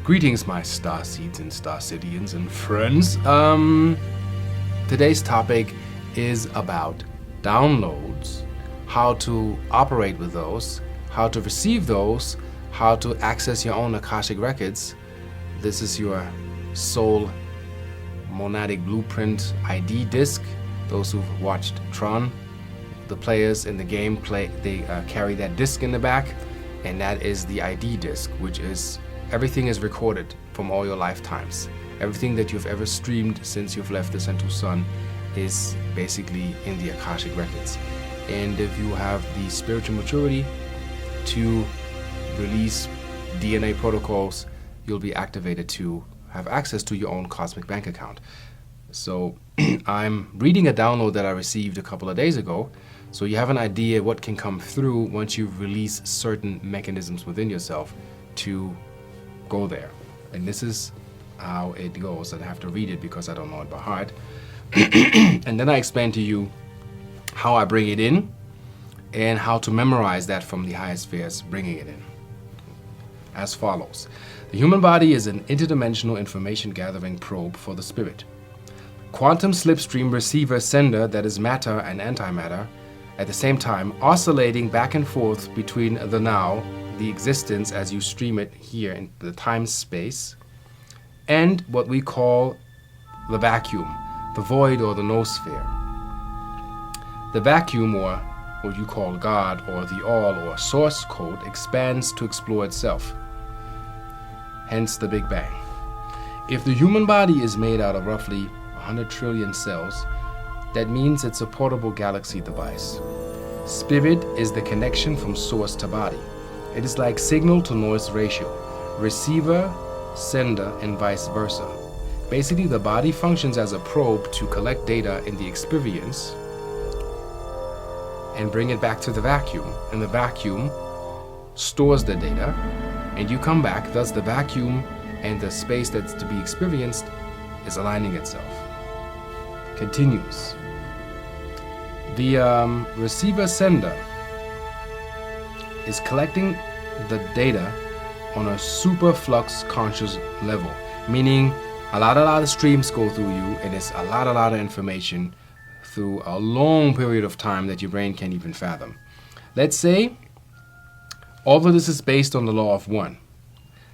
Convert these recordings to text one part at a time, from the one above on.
Greetings, my star seeds and star cityans and friends. Today's topic is about downloads, how to operate with those, how to receive those, how to access your own Akashic records. This is your soul monadic blueprint ID disc. Those who've watched Tron, the players in the game carry that disc in the back, and that is the ID disc, which is everything is recorded from all your lifetimes. Everything that you've ever streamed since you've left the Central Sun is basically in the Akashic records. And if you have the spiritual maturity to release DNA protocols, you'll be activated to have access to your own cosmic bank account. So I'm reading a download that I received a couple of days ago, so you have an idea what can come through once you release certain mechanisms within yourself to go there. And this is how it goes. I have to read it because I don't know it by heart. And then I explain to you how I bring it in and how to memorize that from the higher spheres, bringing it in. As follows. The human body is an interdimensional information gathering probe for the spirit. Quantum slipstream receiver sender that is matter and antimatter, at the same time oscillating back and forth between the now, the existence as you stream it here in the time-space, and what we call the vacuum, the void or the noosphere. The vacuum, or what you call God or the all or source code, expands to explore itself. Hence the Big Bang. If the human body is made out of roughly 100 trillion cells, that means it's a portable galaxy device. Spirit is the connection from source to body. It is like signal to noise ratio, receiver, sender, and vice versa. Basically, the body functions as a probe to collect data in the experience and bring it back to the vacuum. And the vacuum stores the data, and you come back. Thus, the vacuum and the space that's to be experienced is aligning itself. Continues. The receiver-sender is collecting the data on a superflux conscious level, meaning a lot of streams go through you, and it's a lot of information through a long period of time that your brain can't even fathom. Let's say all of this is based on the law of one.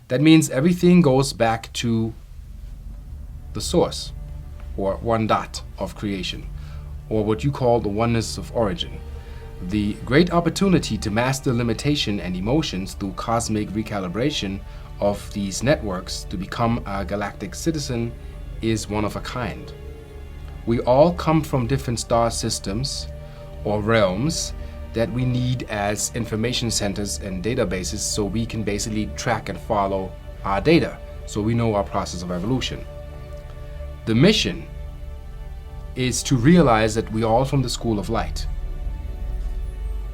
That means everything goes back to the source, or one dot of creation, or what you call the oneness of origin. The great opportunity to master limitation and emotions through cosmic recalibration of these networks to become a galactic citizen is one of a kind. We all come from different star systems or realms that we need as information centers and databases, so we can basically track and follow our data, so we know our process of evolution. The mission is to realize that we are all from the school of light.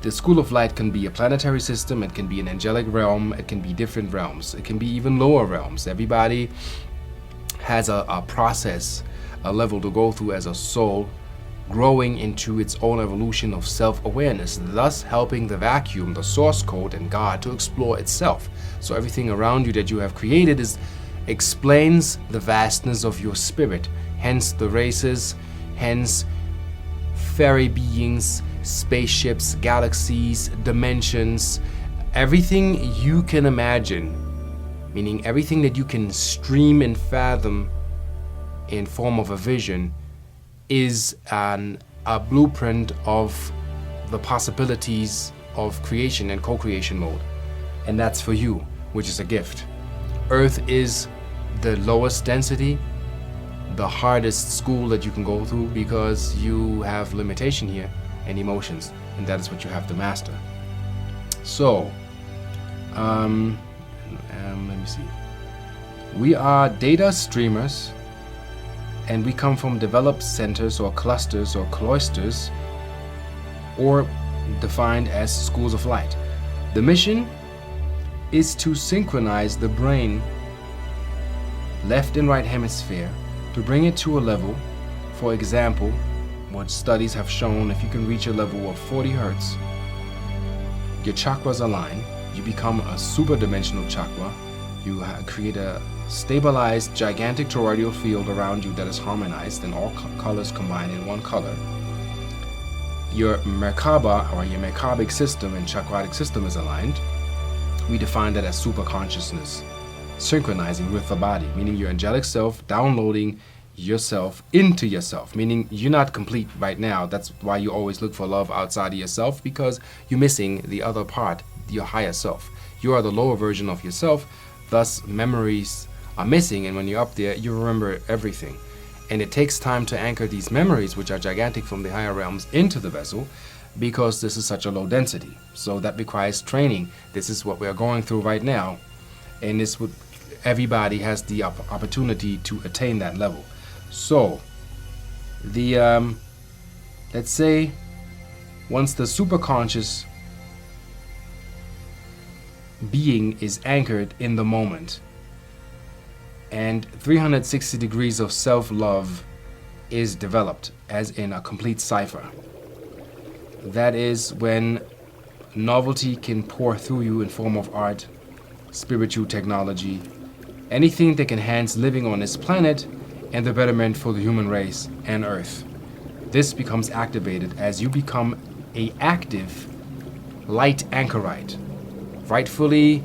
The school of light can be a planetary system, it can be an angelic realm, it can be different realms, it can be even lower realms. Everybody has a process, a level to go through as a soul, growing into its own evolution of self-awareness, thus helping the vacuum, the source code, and God to explore itself. So everything around you that you have created explains the vastness of your spirit, hence the races, hence fairy beings, spaceships, galaxies, dimensions, everything you can imagine, meaning everything that you can stream and fathom in form of a vision, is a blueprint of the possibilities of creation and co-creation mode. And that's for you, which is a gift. Earth is the lowest density, the hardest school that you can go through, because you have limitation here and emotions, and that is what you have to master. So, let me see. We are data streamers, and we come from developed centers or clusters or cloisters, or defined as schools of light. The mission is to synchronize the brain, left and right hemisphere, to bring it to a level. For example, what studies have shown, if you can reach a level of 40 hertz, your chakras align, you become a super dimensional chakra, You create a stabilized, gigantic toroidal field around you that is harmonized and all colors combined in one color. Your Merkaba, or your Merkabic system and chakratic system, is aligned. We define that as super consciousness, synchronizing with the body, meaning your angelic self downloading yourself into yourself, meaning you're not complete right now. That's why you always look for love outside of yourself, because you're missing the other part, your higher self. You are the lower version of yourself, thus memories are missing, and when you're up there, you remember everything. And it takes time to anchor these memories, which are gigantic from the higher realms, into the vessel, because this is such a low density. So that requires training. This is what we are going through right now, and this would, everybody has the opportunity to attain that level. So the let's say once the superconscious being is anchored in the moment, and 360 degrees of self-love is developed, as in a complete cipher. That is when novelty can pour through you in form of art, spiritual technology, anything that can enhance living on this planet and the betterment for the human race and Earth. This becomes activated as you become a active light anchorite, rightfully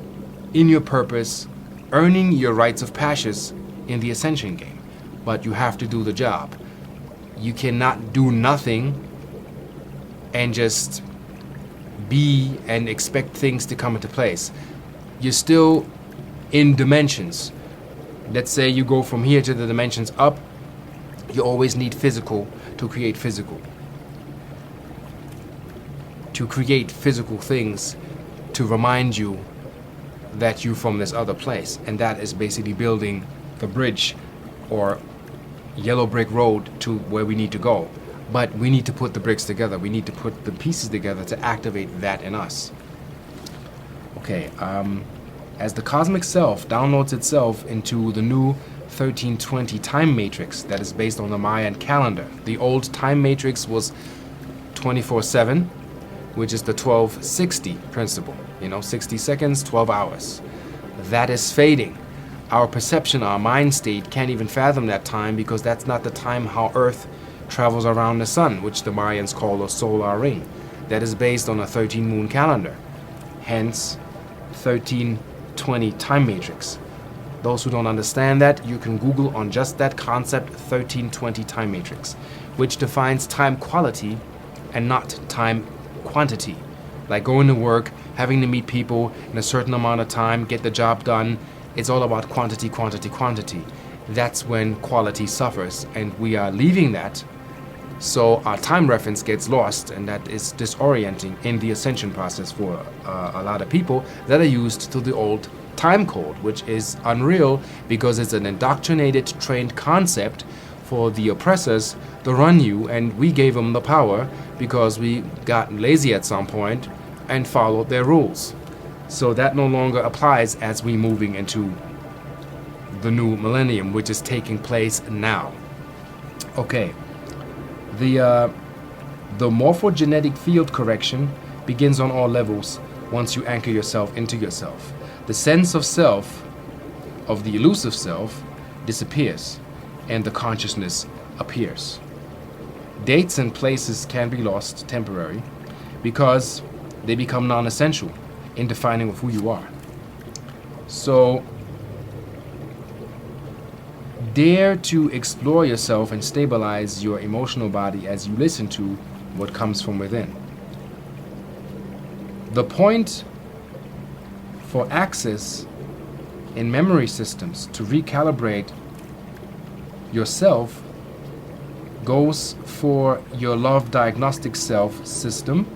in your purpose, earning your rites of passage in the ascension game. But you have to do the job. You cannot do nothing and just be and expect things to come into place. You're still in dimensions. Let's say you go from here to the dimensions up. You always need physical to create physical. To create physical things to remind you that you're from this other place, and that is basically building the bridge or yellow brick road to where we need to go. But we need to put the bricks together. We need to put the pieces together to activate that in us. Okay, as the cosmic self downloads itself into the new 1320 time matrix that is based on the Mayan calendar. The old time matrix was 24/7, which is the 1260 principle. 60 seconds, 12 hours. That is fading. Our perception, our mind state can't even fathom that time, because that's not the time how Earth travels around the sun, which the Mayans call a solar ring. That is based on a 13 moon calendar. Hence, 1320 time matrix. Those who don't understand that, you can Google on just that concept, 1320 time matrix, which defines time quality and not time quantity. Like going to work, having to meet people in a certain amount of time, get the job done. It's all about quantity, quantity, quantity. That's when quality suffers, and we are leaving that. So our time reference gets lost, and that is disorienting in the ascension process for a lot of people that are used to the old time code, which is unreal because it's an indoctrinated, trained concept for the oppressors to run you, and we gave them the power because we got lazy at some point and followed their rules. So that no longer applies as we moving into the new millennium, which is taking place now. Okay, the morphogenetic field correction begins on all levels once you anchor yourself into yourself. The sense of self, of the elusive self, disappears and the consciousness appears. Dates and places can be lost temporarily because they become non-essential in defining of who you are. So dare to explore yourself and stabilize your emotional body as you listen to what comes from within. The point for access in memory systems to recalibrate yourself goes for your love diagnostic self system,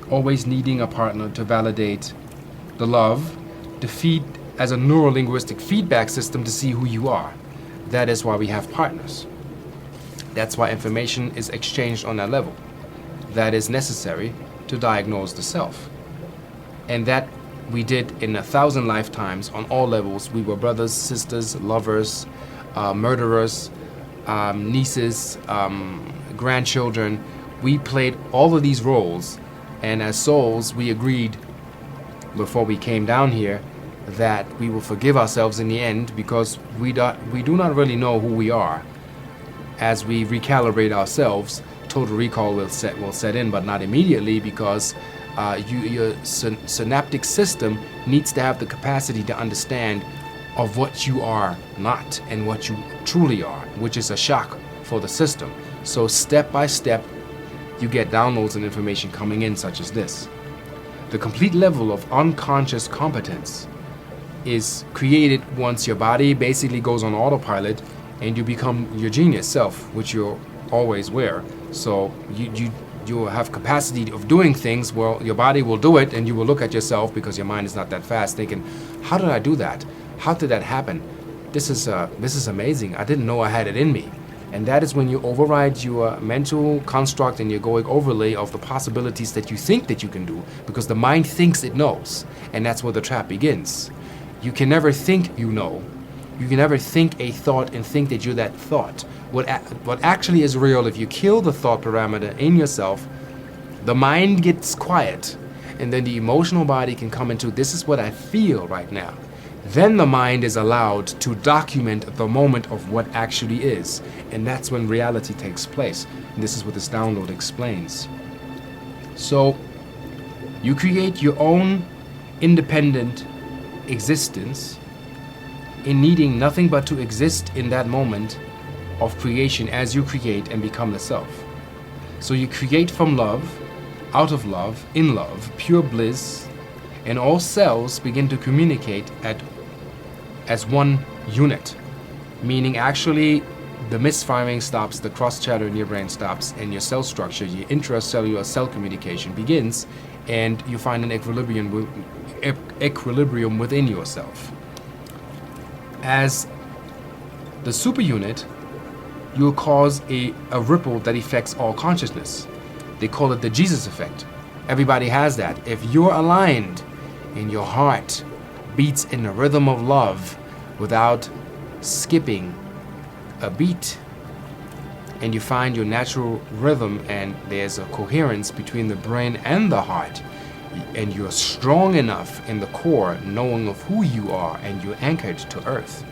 always needing a partner to validate the love, to feed as a neuro-linguistic feedback system to see who you are. That is why we have partners. That's why information is exchanged on that level. That is necessary to diagnose the self. And that we did in 1,000 lifetimes on all levels. We were brothers, sisters, lovers, murderers, nieces, grandchildren. We played all of these roles, and as souls we agreed before we came down here that we will forgive ourselves in the end, because we do not really know who we are. As we recalibrate ourselves, total recall will set in, but not immediately, because your synaptic system needs to have the capacity to understand of what you are not and what you truly are, which is a shock for the system. So step by step, you get downloads and information coming in, such as this. The complete level of unconscious competence is created once your body basically goes on autopilot and you become your genius self, which you're always were. So you have capacity of doing things. Well, your body will do it, and you will look at yourself, because your mind is not that fast, thinking, how did I do that? How did that happen? This is amazing. I didn't know I had it in me. And that is when you override your mental construct and you're going overlay of the possibilities that you think that you can do, because the mind thinks it knows. And that's where the trap begins. You can never think you know. You can never think a thought and think that you're that thought. What actually is real, if you kill the thought parameter in yourself, the mind gets quiet. And then the emotional body can come into, this is what I feel right now. Then the mind is allowed to document the moment of what actually is. And that's when reality takes place. And this is what this download explains. So you create your own independent existence in needing nothing but to exist in that moment of creation as you create and become the self. So you create from love, out of love, in love, pure bliss, and all cells begin to communicate as one unit, meaning actually the misfiring stops, the cross chatter in your brain stops, and your cell structure, your intracellular cell communication begins, and you find an equilibrium within yourself. As the super unit, you'll cause a ripple that affects all consciousness. They call it the Jesus effect. Everybody has that. If you're aligned and your heart beats in the rhythm of love without skipping a beat, and you find your natural rhythm and there's a coherence between the brain and the heart, and you're strong enough in the core knowing of who you are, and you're anchored to earth,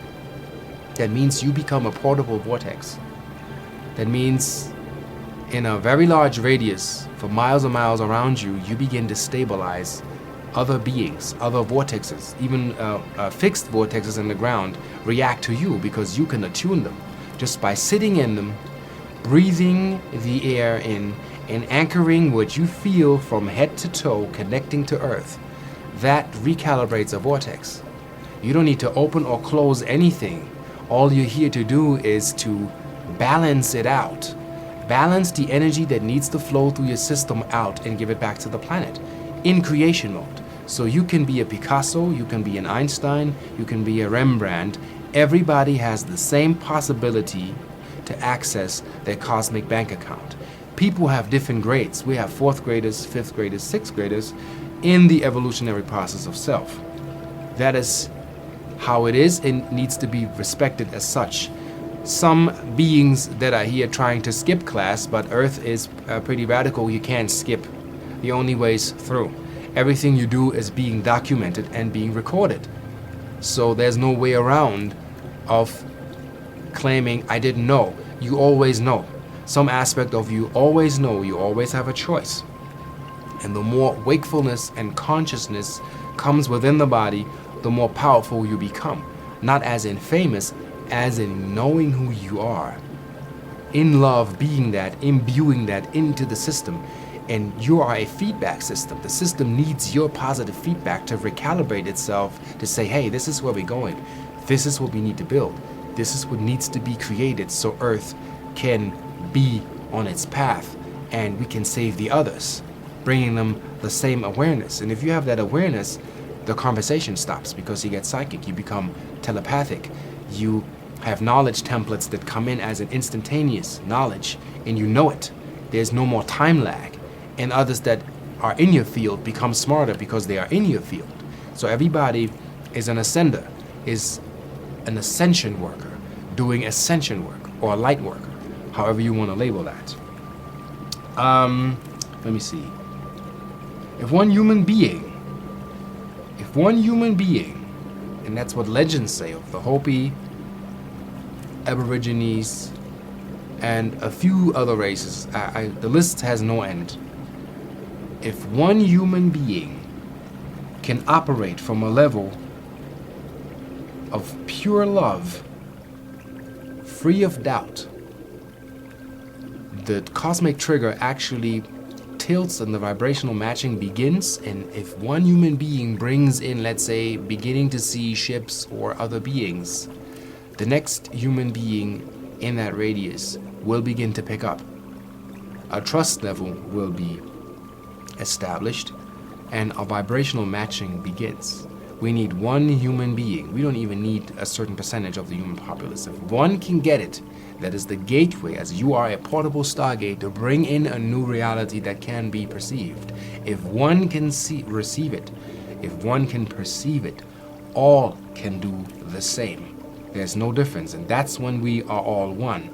that means you become a portable vortex. That means in a very large radius for miles and miles around you, you begin to stabilize other beings, other vortexes, even fixed vortexes in the ground react to you, because you can attune them just by sitting in them, breathing the air in, and anchoring what you feel from head to toe, connecting to earth. That recalibrates a vortex. You don't need to open or close anything. All you're here to do is to balance it out. Balance the energy that needs to flow through your system out and give it back to the planet in creation mode. So you can be a Picasso, you can be an Einstein, you can be a Rembrandt. Everybody has the same possibility to access their cosmic bank account. People have different grades. We have 4th graders, 5th graders, 6th graders in the evolutionary process of self. That is how it is and needs to be respected as such. Some beings that are here trying to skip class, but Earth is pretty radical. You can't skip. The only way is through. Everything you do is being documented and being recorded. So there's no way around of claiming I didn't know. You always know. Some aspect of you always know. You always have a choice. And the more wakefulness and consciousness comes within the body, the more powerful you become. Not as in famous, as in knowing who you are. In love, being that, imbuing that into the system. And you are a feedback system. The system needs your positive feedback to recalibrate itself, to say, hey, this is where we're going. This is what we need to build. This is what needs to be created so Earth can be on its path and we can save the others, bringing them the same awareness. And if you have that awareness, the conversation stops, because you get psychic, you become telepathic. You have knowledge templates that come in as an instantaneous knowledge, and you know it. There's no more time lag. And others that are in your field become smarter because they are in your field. So everybody is an ascender, is an ascension worker, doing ascension work or light worker, however you want to label that. Let me see. If one human being And that's what legends say of the Hopi, Aborigines, and a few other races. The list has no end. If one human being can operate from a level of pure love, free of doubt, the cosmic trigger actually tilts and the vibrational matching begins. And if one human being brings in, let's say, beginning to see ships or other beings, the next human being in that radius will begin to pick up. A trust level will be established and a vibrational matching begins. We need one human being. We don't even need a certain percentage of the human populace. If one can get it, that is the gateway, as you are a portable stargate, to bring in a new reality that can be perceived. If one can receive it, if one can perceive it, all can do the same. There's no difference, and that's when we are all one.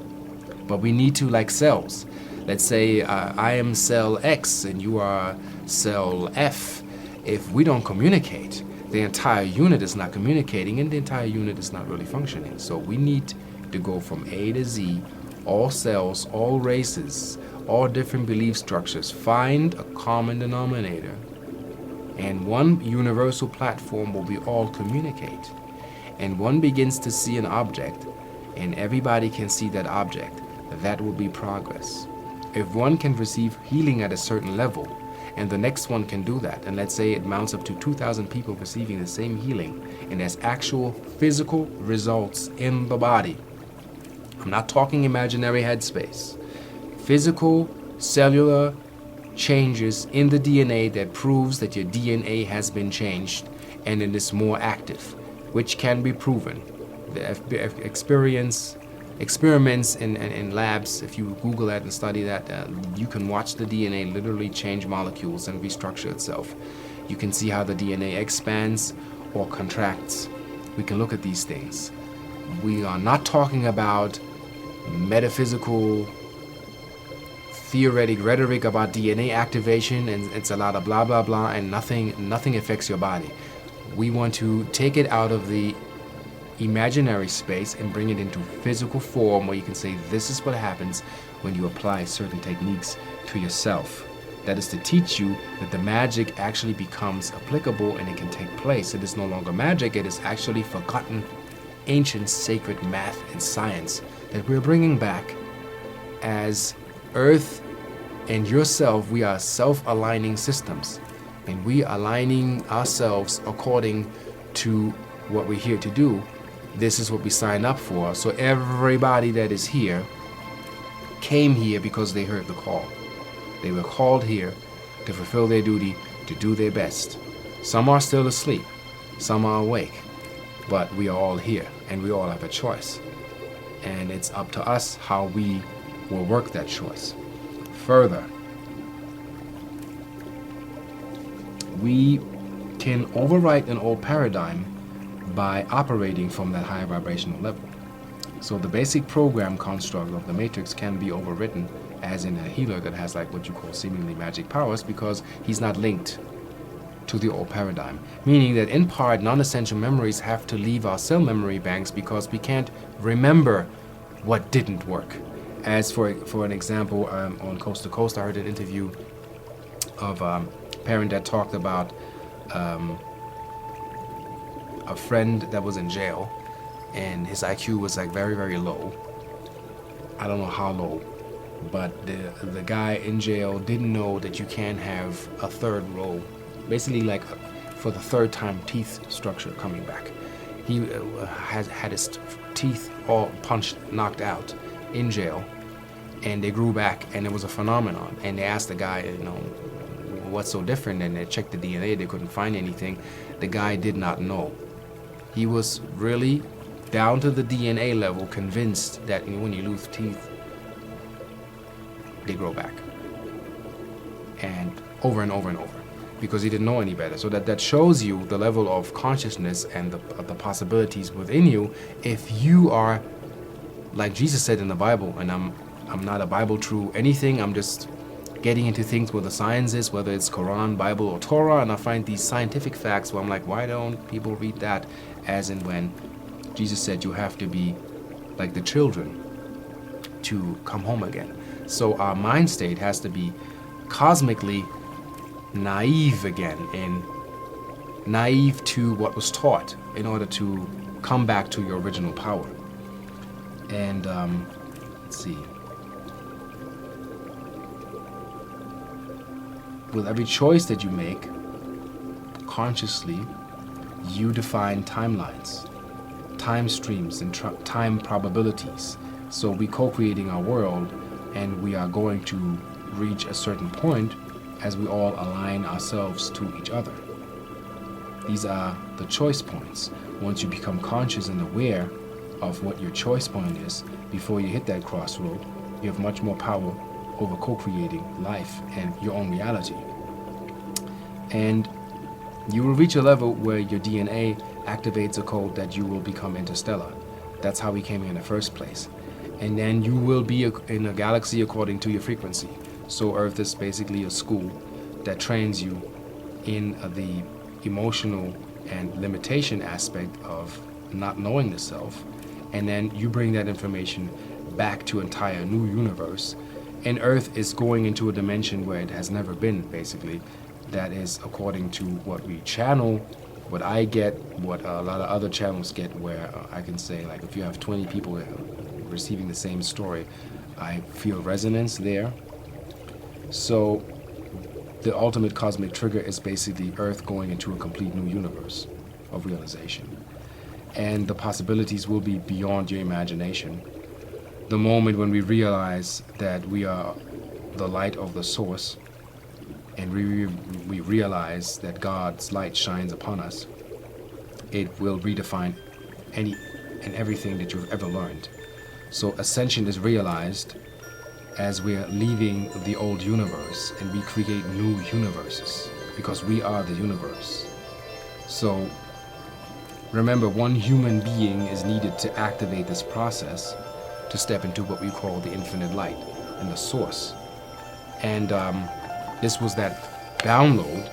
But we need to, like cells. Let's say I am cell X and you are cell F. If we don't communicate, the entire unit is not communicating and the entire unit is not really functioning. So we need to go from A to Z, all cells, all races, all different belief structures, find a common denominator, and one universal platform where we all communicate. And one begins to see an object, and everybody can see that object. That will be progress. If one can receive healing at a certain level, and the next one can do that, and let's say it mounts up to 2,000 people receiving the same healing, and there's actual physical results in the body. I'm not talking imaginary headspace. Physical, cellular changes in the DNA that proves that your DNA has been changed and it is more active, which can be proven. The experiments in labs, if you Google that and study that, you can watch the DNA literally change molecules and restructure itself. You can see how the DNA expands or contracts. We can look at these things. We are not talking about metaphysical, theoretic rhetoric about DNA activation and it's a lot of blah, blah, blah, and nothing affects your body. We want to take it out of the imaginary space and bring it into physical form where you can say this is what happens when you apply certain techniques to yourself. That is to teach you that the magic actually becomes applicable and it can take place. It is no longer magic, it is actually forgotten ancient sacred math and science that we're bringing back. As Earth and yourself, we are self-aligning systems, and we are aligning ourselves according to what we're here to do. This is what we sign up for. So everybody that is here came here because they heard the call. They were called here to fulfill their duty, to do their best. Some are still asleep, some are awake, but we are all here and we all have a choice. And it's up to us how we will work that choice. Further, we can overwrite an old paradigm by operating from that higher vibrational level. So the basic program construct of the matrix can be overwritten as in a healer that has like what you call seemingly magic powers, because he's not linked to the old paradigm. Meaning that in part, non-essential memories have to leave our cell memory banks because we can't remember what didn't work. As for an example, on Coast to Coast, I heard an interview of a parent that talked about a friend that was in jail, and his IQ was like very, very low. I don't know how low, but the guy in jail didn't know that you can have a third row, basically like for the third time teeth structure coming back. He had his teeth all knocked out in jail, and they grew back, and it was a phenomenon. And they asked the guy, what's so different? And they checked the DNA, they couldn't find anything. The guy did not know. He was really down to the DNA level convinced that when you lose teeth, they grow back. And over and over and over, because he didn't know any better. So that shows you the level of consciousness and the possibilities within you if you are, like Jesus said in the Bible, and I'm not a Bible true anything, I'm just getting into things with the sciences, whether it's Quran, Bible, or Torah, and I find these scientific facts where I'm like, why don't people read that? As in when Jesus said you have to be like the children to come home again. So our mind state has to be cosmically naive again, and naive to what was taught in order to come back to your original power. And let's see. With every choice that you make, consciously, you define timelines, time streams, and time probabilities. So we co-creating our world, and we are going to reach a certain point as we all align ourselves to each other. These are the choice points. Once you become conscious and aware of what your choice point is, before you hit that crossroad, you have much more power over co-creating life and your own reality. And you will reach a level where your DNA activates a code that you will become interstellar. That's how we came here in the first place. And then you will be in a galaxy according to your frequency. So Earth is basically a school that trains you in the emotional and limitation aspect of not knowing the self. And then you bring that information back to an entire new universe. And Earth is going into a dimension where it has never been, basically. That is according to what we channel, what I get, what a lot of other channels get, where I can say, like, if you have 20 people receiving the same story, I feel resonance there. So the ultimate cosmic trigger is basically Earth going into a complete new universe of realization. And the possibilities will be beyond your imagination. The moment when we realize that we are the light of the source, and we realize that God's light shines upon us, it will redefine any and everything that you've ever learned. So ascension is realized as we are leaving the old universe and we create new universes, because we are the universe. So remember, one human being is needed to activate this process to step into what we call the infinite light and the source. And this was that download.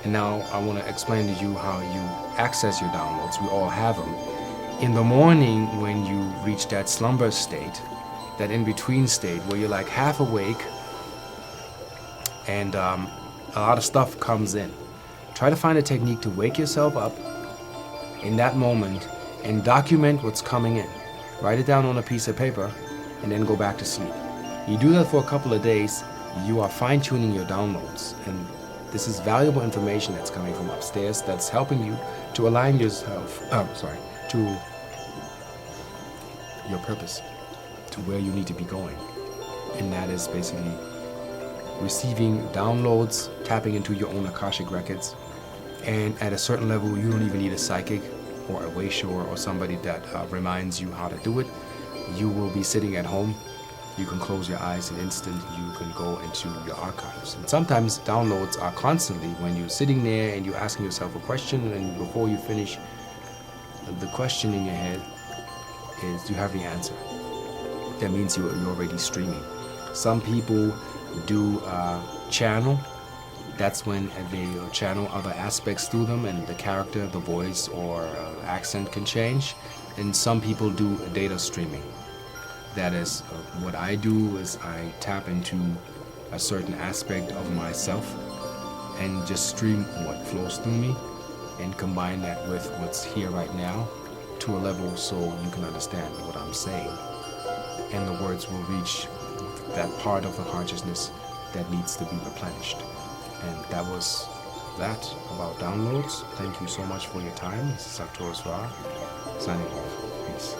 And now I want to explain to you how you access your downloads. We all have them. In the morning, when you reach that slumber state, that in-between state where you're like half awake and a lot of stuff comes in, try to find a technique to wake yourself up in that moment and document what's coming in. Write it down on a piece of paper and then go back to sleep. You do that for a couple of days, you are fine-tuning your downloads, and this is valuable information that's coming from upstairs that's helping you to align yourself, to your purpose, to where you need to be going. And that is basically receiving downloads, tapping into your own Akashic records. And at a certain level, you don't even need a psychic or a wayshower or somebody that reminds you how to do it. You will be sitting at home. You can close your eyes an instant. You can go into your archives. And sometimes downloads are constantly when you're sitting there and you're asking yourself a question, and before you finish, the question in your head is, you have the answer. That means you're already streaming. Some people do channel. That's when they channel other aspects through them, and the character, the voice, or accent can change. And some people do data streaming. That is, what I do is I tap into a certain aspect of myself and just stream what flows through me and combine that with what's here right now to a level so you can understand what I'm saying. And the words will reach that part of the consciousness that needs to be replenished. And that was that about downloads. Thank you so much for your time. This is Arcturian signing off. Peace.